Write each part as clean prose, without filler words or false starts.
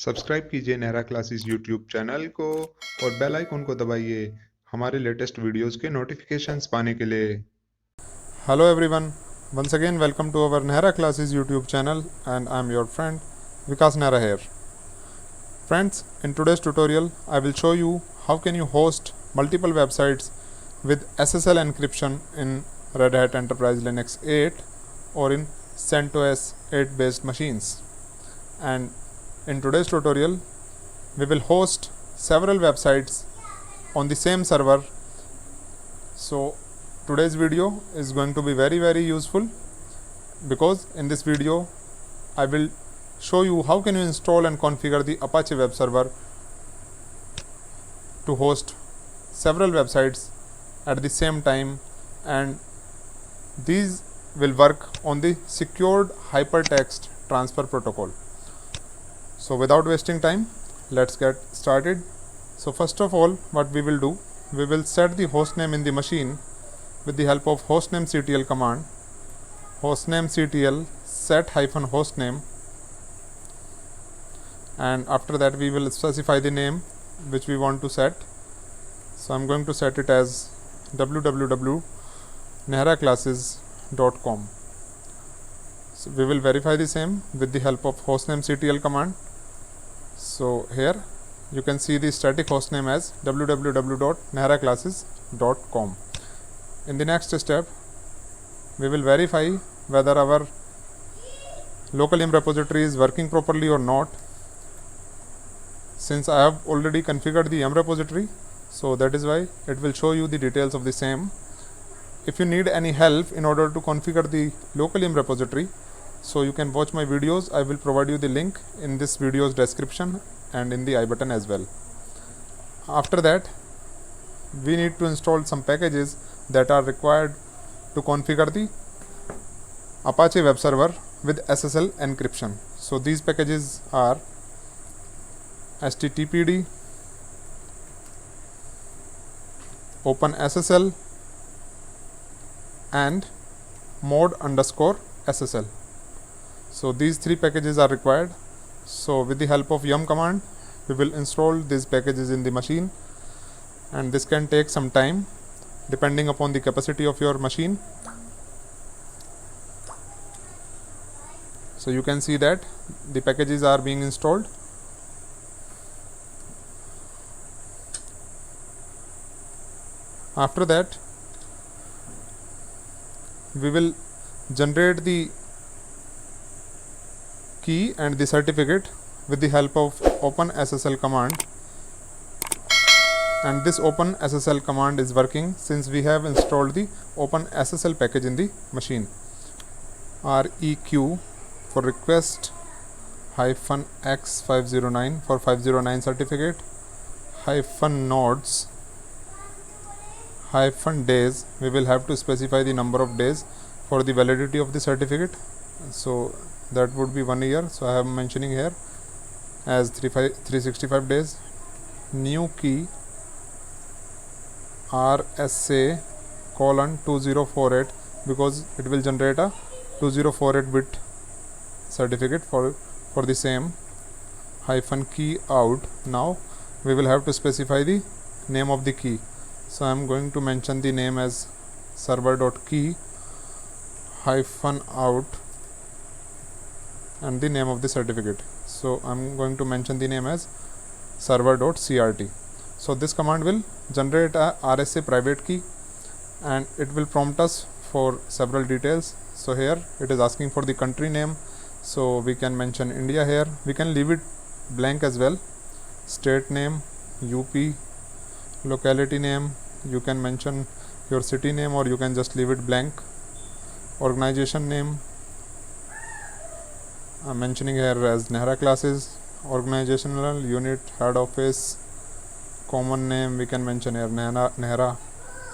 Subscribe कीजिए नहरा classes YouTube channel को और बेल आइकन को दबाइए हमारे लेटेस्ट वीडियोस के नोटिफिकेशंस पाने के लिए। Hello everyone, once again welcome to our Nehra Classes YouTube channel and I am your friend Vikas Nehra here. Friends, in today's tutorial I will show you how can you host multiple websites with SSL encryption in Red Hat Enterprise Linux 8 or in CentOS 8 based machines. And in today's tutorial we will host several websites on the same server. So today's video is going to be very useful because in this video I will show you how can you install and configure the Apache web server to host several websites at the same time, and these will work on the secured hypertext transfer protocol. So without wasting time, let's get started. So first of all, what we will do, we will set the hostname in the machine with the help of hostnamectl command. Hostnamectl set-hostname, and after that we will specify the name which we want to set. So I'm going to set it as www.nehraclasses.com. So we will verify the same with the help of hostnamectl command. So here you can see the static hostname as www.nehraclasses.com. In the next step, we will verify whether our local YAML repository is working properly or not. Since I have already configured the YAML repository, so that is why it will show you the details of the same. If you need any help in order to configure the local YAML repository, so you can watch my videos. I will provide you the link in this video's description and in the I button as well. After that, we need to install some packages that are required to configure the Apache web server with SSL encryption. So these packages are httpd, OpenSSL and mod_SSL. So these three packages are required. So with the help of yum command, we will install these packages in the machine, and this can take some time depending upon the capacity of your machine. So you can see that the packages are being installed. After that, we will generate the key and the certificate with the help of OpenSSL command, and this OpenSSL command is working since we have installed the OpenSSL package in the machine. REQ for request -x509 for 509 certificate, -nodes -days, we will have to specify the number of days for the validity of the certificate. So that would be 1 year, so I am mentioning here as 365 days. New key RSA:2048 because it will generate a 2048 bit certificate for the same. -key out. Now we will have to specify the name of the key. So I am going to mention the name as server.key -out and the name of the certificate. So I am going to mention the name as server.crt. So this command will generate a RSA private key and it will prompt us for several details. So here it is asking for the country name, so we can mention India here. We can leave it blank as well. State name UP, locality name, you can mention your city name or you can just leave it blank. Organization name, I'm mentioning here as Nehra Classes. Organizational unit, head office. Common name we can mention here Nehra,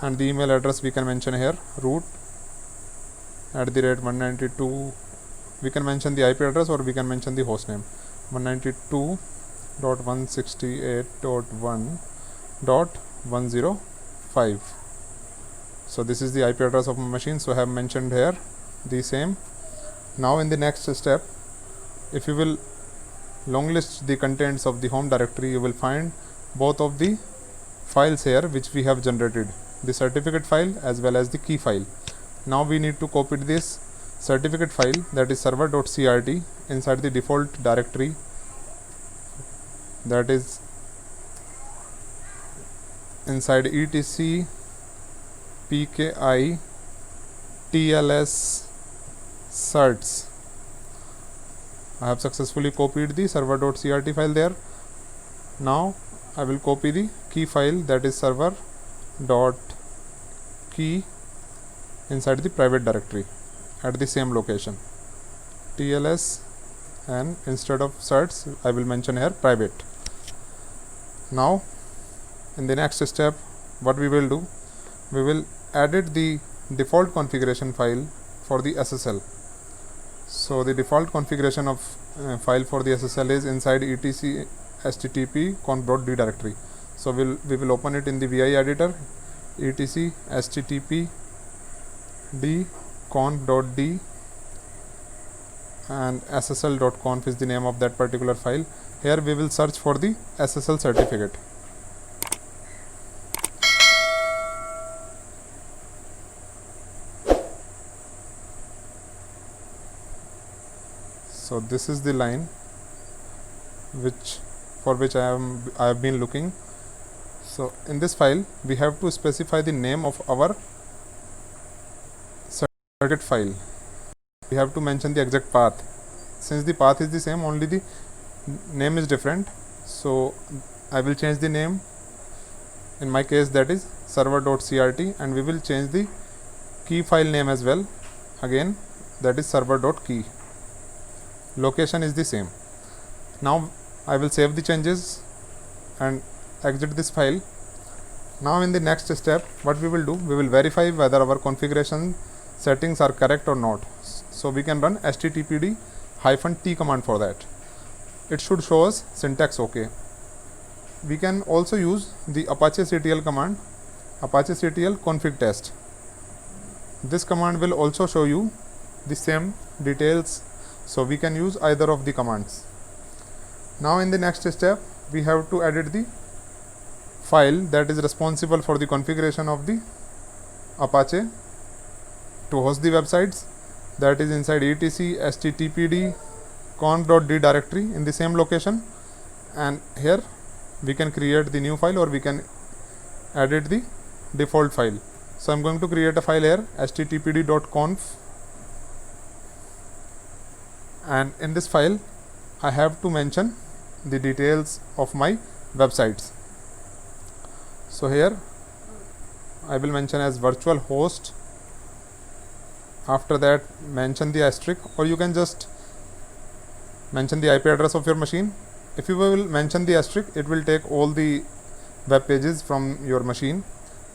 and the email address we can mention here root @192. We can mention the IP address or we can mention the host name 192.168.1.105. So this is the IP address of my machine, so I have mentioned here the same. Now in the next step, if you will long list the contents of the home directory, you will find both of the files here which we have generated, the certificate file as well as the key file. Now we need to copy this certificate file, that is server.crt, inside the default directory, that is inside etc pki tls certs. I have successfully copied the server.crt file there. Now I will copy the key file, that is server.key, inside the private directory at the same location, tls, and instead of certs I will mention here private. Now in the next step, what we will do, we will edit the default configuration file for the SSL. So the default configuration of file for the SSL is inside etc http conf.d directory. So we will open it in the vi editor, etc http d conf.d, and ssl.conf is the name of that particular file. Here we will search for the SSL certificate. So this is the line for which I have been looking. So in this file we have to specify the name of our certificate file. We have to mention the exact path. Since the path is the same, only the name is different, so I will change the name. In my case, that is server.crt, and we will change the key file name as well. Again, that is server.key. Location is the same. Now I will save the changes and exit this file. Now in the next step, what we will do, we will verify whether our configuration settings are correct or not. So we can run httpd-t command for that. It should show us syntax OK. We can also use the Apache CTL command, Apache CTL config test. This command will also show you the same details, so we can use either of the commands. Now in the next step, we have to edit the file that is responsible for the configuration of the Apache to host the websites, that is inside etc httpd conf.d directory in the same location, and here we can create the new file or we can edit the default file. So I'm going to create a file here, httpd.conf, and in this file I have to mention the details of my websites. So here I will mention as virtual host. After that, mention the asterisk, or you can just mention the IP address of your machine. If you will mention the asterisk, it will take all the web pages from your machine,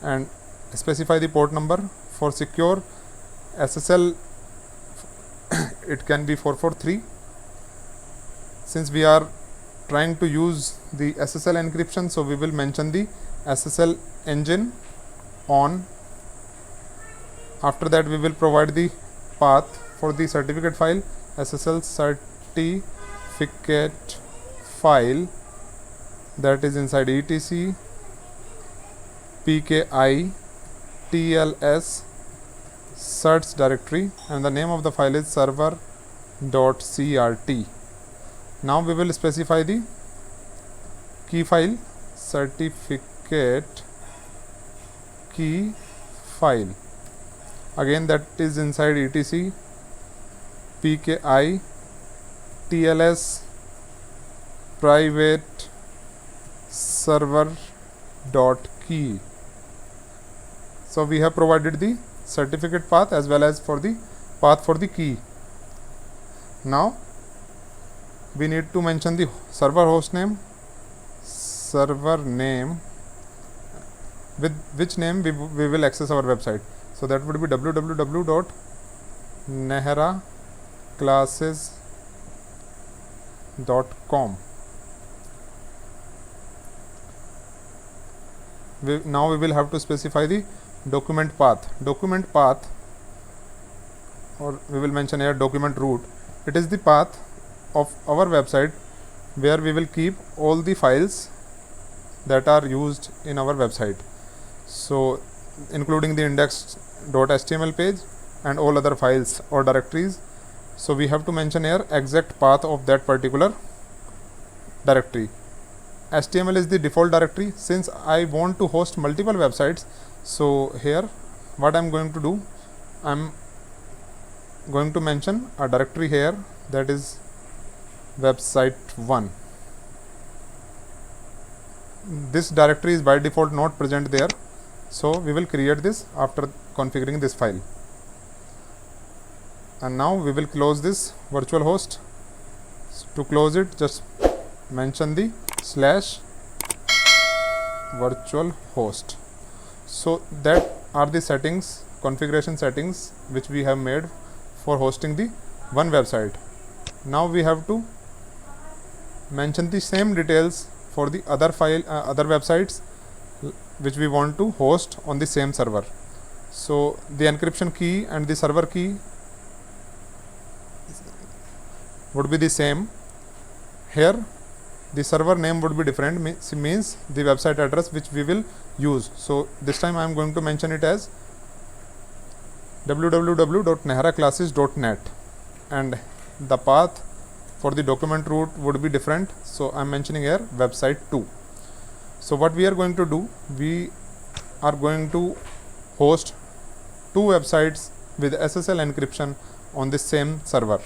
and specify the port number. For secure SSL it can be 443. Since we are trying to use the SSL encryption, so we will mention the SSL engine on. After that, we will provide the path for the certificate file, SSL certificate file, that is inside etc pki tls certs directory, and the name of the file is server.crt. Now we will specify the key file, certificate key file. Again, that is inside etc pki tls private server.key. So we have provided the certificate path as well as for the path for the key. Now we need to mention the server host name, server name, with which name we will access our website. So that would be www.nehraclasses.com. Now we will have to specify the document path. Document path, or we will mention here document root. It is the path of our website where we will keep all the files that are used in our website, so including the index.html page and all other files or directories. So we have to mention here exact path of that particular directory. HTML is the default directory. Since I want to host multiple websites, so here what I'm going to do, I'm going to mention a directory here, that is website1. This directory is by default not present there, so we will create this after configuring this file. And now we will close this virtual host. To close it, just mention the /virtual host. So that are the settings, configuration settings which we have made for hosting the one website. Now we have to mention the same details for the other other websites which we want to host on the same server. So the encryption key and the server key would be the same. Here the server name would be different, means the website address which we will use. So this time I am going to mention it as www.nehraclasses.net, and the path for the document root would be different, so I am mentioning here website 2. So what we are going to do, we are going to host two websites with SSL encryption on the same server.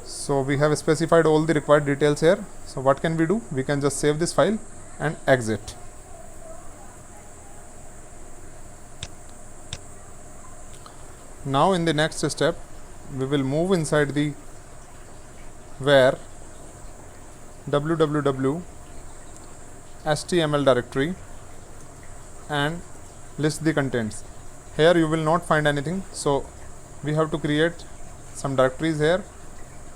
So we have specified all the required details here. So what can we do? We can just save this file and exit. Now in the next step, we will move inside the where www.html directory and list the contents. Here you will not find anything, so we have to create some directories here.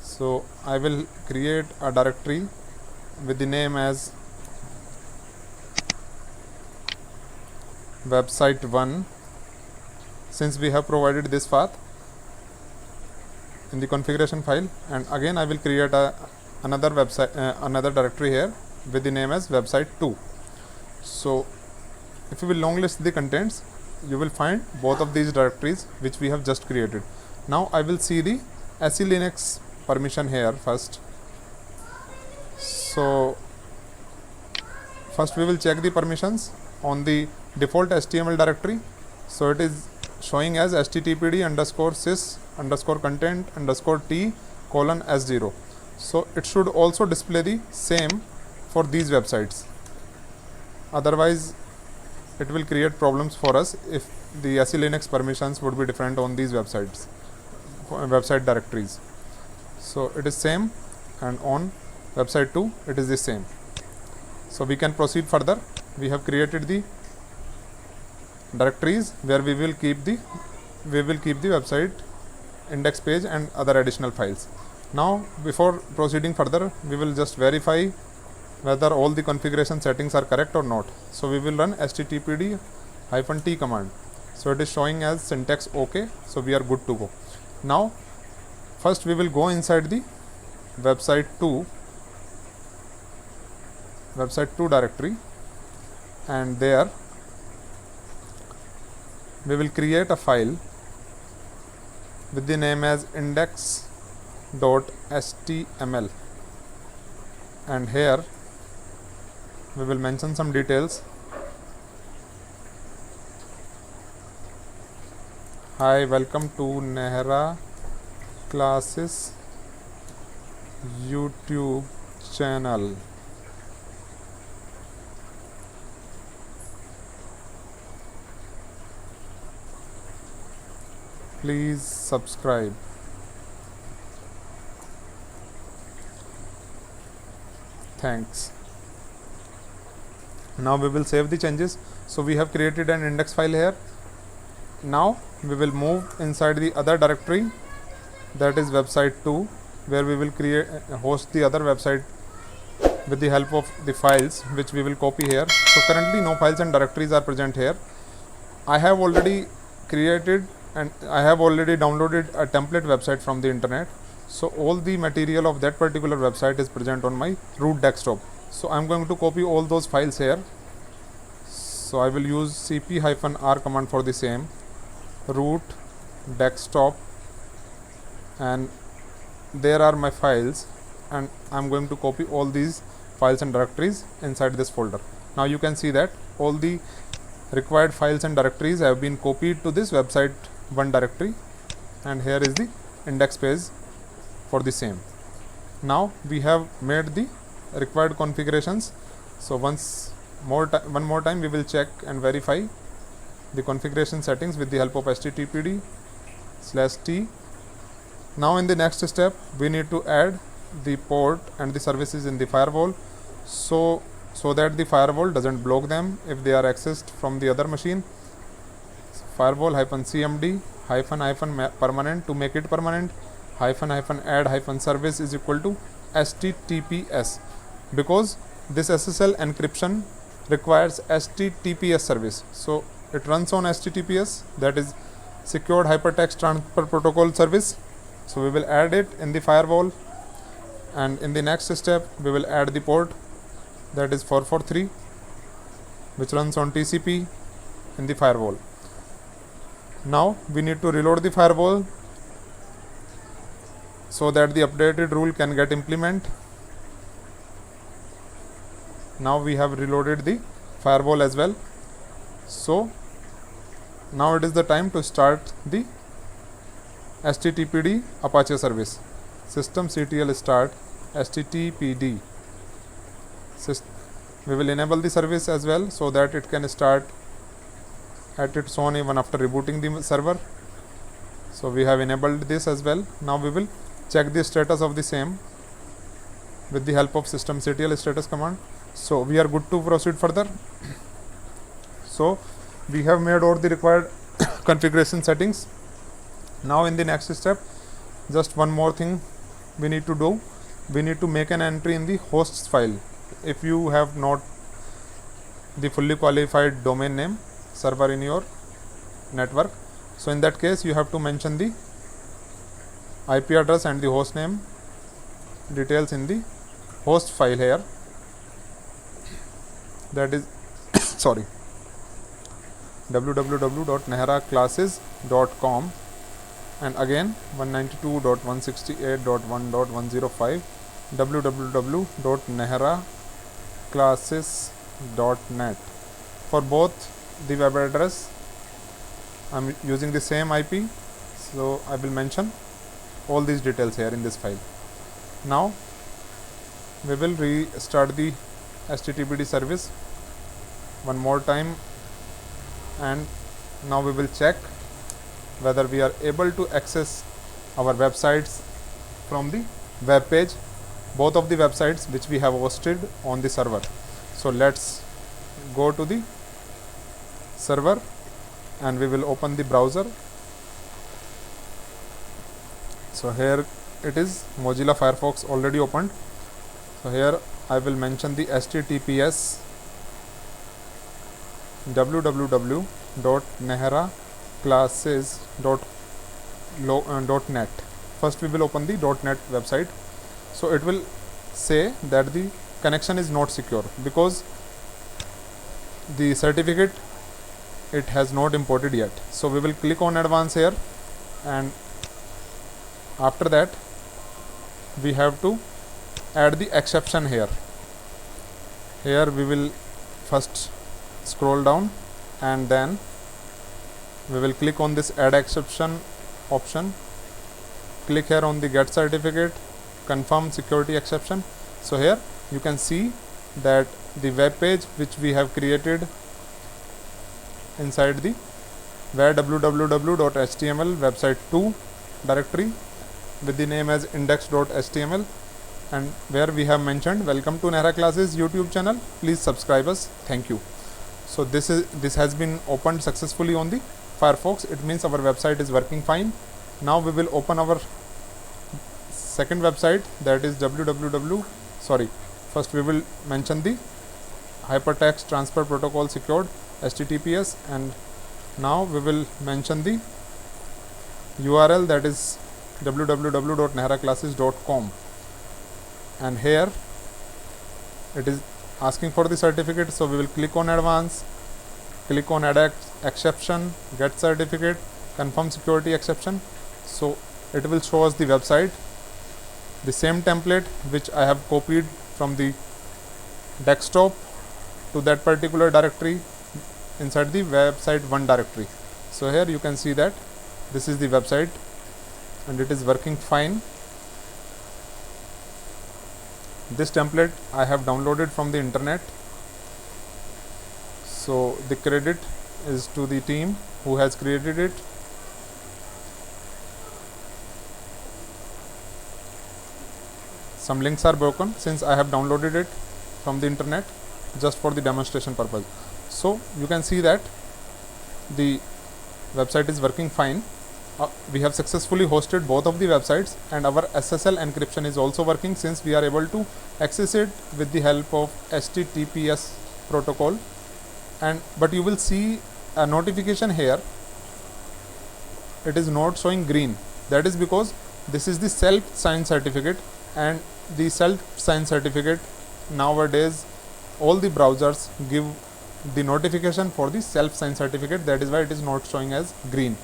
So I will create a directory with the name as website1, since we have provided this path in the configuration file, and again I will create another directory here with the name as website2. So if you will long list the contents, you will find both of these directories which we have just created. Now I will see the SE Linux permission here first. So first we will check the permissions on the default HTML directory. So it is showing as httpd_sys_content_t:/s0. So it should also display the same for these websites, otherwise it will create problems for us if the SE Linux permissions would be different on these website directories. So it is same, and on website 2 it is the same. So we can proceed further. We have created the directories where we will keep the website index page and other additional files. Now before proceeding further, we will just verify whether all the configuration settings are correct or not. So we will run httpd-t command. So it is showing as syntax OK, so we are good to go. Now first we will go inside the website 2 directory, and there we will create a file with the name as index.html, and here we will mention some details. Hi, welcome to Nehra Classes YouTube channel. Please subscribe. Thanks. Now we will save the changes. So we have created an index file here. Now we will move inside the other directory, that is website 2, where we will host the other website with the help of the files which we will copy here. So currently no files and directories are present here. I have already created and I have already downloaded a template website from the internet. So all the material of that particular website is present on my root desktop. So I'm going to copy all those files here. So I will use cp-r command for the same, root desktop, and there are my files, and I'm going to copy all these files and directories inside this folder. Now you can see that all the required files and directories have been copied to this website one directory, and here is the index page for the same. Now we have made the required configurations. So one more time we will check and verify the configuration settings with the help of httpd/t. Now in the next step we need to add the port and the services in the firewall, so that the firewall doesn't block them if they are accessed from the other machine. Firewall -cmd -permanent, to make it permanent, -add -service is equal to https, because this SSL encryption requires HTTPS service. So it runs on HTTPS, that is Secured Hypertext Transfer Protocol service. So we will add it in the firewall, and in the next step we will add the port, that is 443, which runs on TCP in the firewall. Now we need to reload the firewall so that the updated rule can get implemented. Now we have reloaded the firewall as well. So now it is the time to start the HTTPD Apache service. Systemctl start HTTPD. We will enable the service as well so that it can start at its own even after rebooting the server. So we have enabled this as well. Now we will check the status of the same with the help of systemctl status command. So we are good to proceed further. So we have made all the required configuration settings. Now in the next step, just one more thing we need to do. We need to make an entry in the hosts file. If you have not the fully qualified domain name server in your network, so in that case you have to mention the IP address and the host name details in the host file here, that is www.nehraclasses.com, and again 192.168.1.105 www.nehraclasses.net. For both the web address I'm using the same IP, so I will mention all these details here in this file. Now we will restart the HTTPD service one more time, and now we will check whether we are able to access our websites from the web page, both of the websites which we have hosted on the server. So let's go to the server and we will open the browser. So here it is, Mozilla Firefox already opened. So here I will mention the HTTPS www.nehraclasses.net. First we will open the .net website. So it will say that the connection is not secure because the certificate it has not imported yet. So we will click on advance here, and after that we have to add the exception here. Here we will first scroll down and then we will click on this add exception option. Click here on the get certificate, confirm security exception. So here you can see that the web page which we have created inside the where www.html website 2 directory with the name as index.html, and where we have mentioned welcome to Nehra Classes YouTube channel, please subscribe us, thank you. So this has been opened successfully on the Firefox. It means our website is working fine. Now we will open our second website, that is first we will mention the Hypertext Transfer Protocol Secured HTTPS, and now we will mention the URL, that is www.nehraclasses.com, and here it is asking for the certificate, so we will click on advance, click on add exception, get certificate, confirm security exception. So it will show us the website, the same template which I have copied from the desktop to that particular directory inside the website 1 directory. So here you can see that this is the website and it is working fine. This template I have downloaded from the internet, so the credit is to the team who has created it. Some links are broken since I have downloaded it from the internet just for the demonstration purpose. So you can see that the website is working fine. We have successfully hosted both of the websites, and our SSL encryption is also working since we are able to access it with the help of HTTPS protocol. But you will see a notification here, it is not showing green. That is because this is the self-signed certificate, and the self-signed certificate nowadays all the browsers give the notification for the self-signed certificate. That is why it is not showing as green.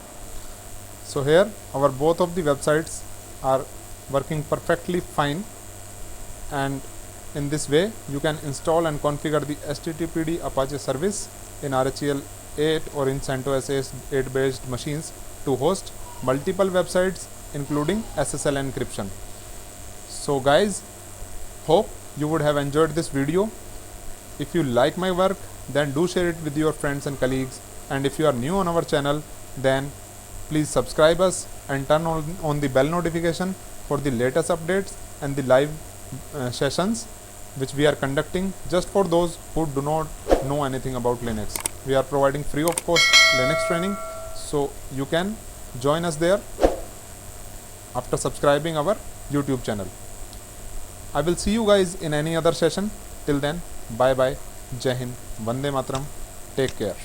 So here our both of the websites are working perfectly fine, and in this way you can install and configure the HTTPD Apache service in RHEL 8 or in CentOS 8 based machines to host multiple websites including SSL encryption. So guys, hope you would have enjoyed this video. If you like my work, then do share it with your friends and colleagues, and if you are new on our channel, then please subscribe us and turn on the bell notification for the latest updates and the live sessions which we are conducting just for those who do not know anything about Linux. We are providing free of cost Linux training, so you can join us there after subscribing our YouTube channel. I will see you guys in any other session. Till then, bye bye, Jai Hind, Vande Mataram, take care.